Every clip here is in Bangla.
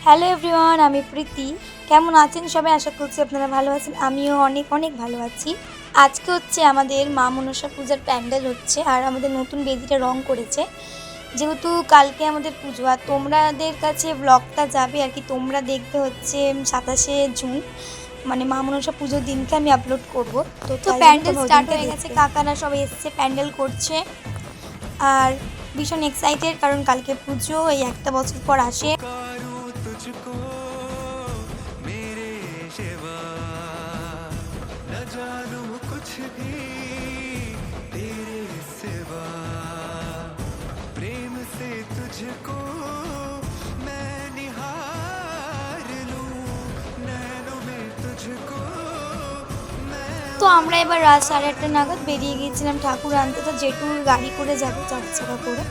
হ্যালো এভরিওয়ান, আমি প্রীতি। কেমন আছেন সবাই? আশা করছি আপনারা ভালো আছেন। আমিও অনেক অনেক ভালো আছি। আজকে হচ্ছে আমাদের মা মনসা পূজার প্যান্ডেল হচ্ছে, আর আমাদের নতুন বেদিটা রং করেছে। যেহেতু কালকে আমাদের পুজো, আর তোমাদের কাছে ব্লগটা যাবে আর কি, তোমরা দেখবে হচ্ছে 27শে জুন, মানে মা মনসা পুজোর দিনকে আমি আপলোড করব। তো প্যান্ডেল স্টার্ট হয়ে গেছে, কাকারা সবাই এসছে, প্যান্ডেল করছে। আর ভীষণ এক্সাইটেড, কারণ কালকে পুজো, এই একটা বছর পর আসে। তো আমরা এবার রাত 8:30 নাগাদ বেরিয়ে গিয়েছিলাম ঠাকুর আনতে। তো জেঠুর গাড়ি করে যাবে, 4 চাকা করে।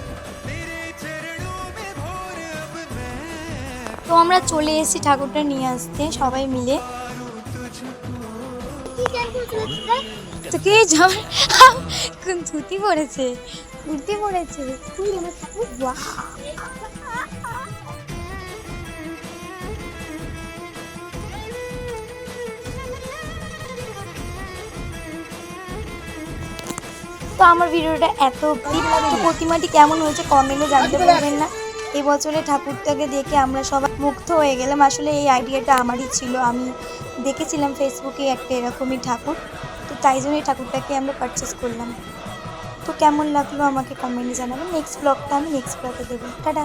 তো আমরা চলে এসেছি ঠাকুরটা নিয়ে আসতে সবাই মিলে। তো কে যাবে, ধুতি পড়েছে, কুর্তি পড়েছে। তো আমার ভিডিওটা এত প্রতিমাটি কেমন হয়েছে কমেন্টে জানতে পারবেন না। এই বছরে ঠাকুরটাকে দেখে আমরা সবাই মুগ্ধ হয়ে গেলাম। আসলে এই আইডিয়াটা আমারই ছিল, আমি দেখেছিলাম ফেসবুকে একটা এরকমই ঠাকুর, তো তাই জন্য এই ঠাকুরটাকে আমরা পারচেস করলাম। তো কেমন লাগলো আমাকে কমেন্টে জানাবেন। নেক্সট ব্লগটা আমি নেক্সট ব্লগে দেবো। টাটা।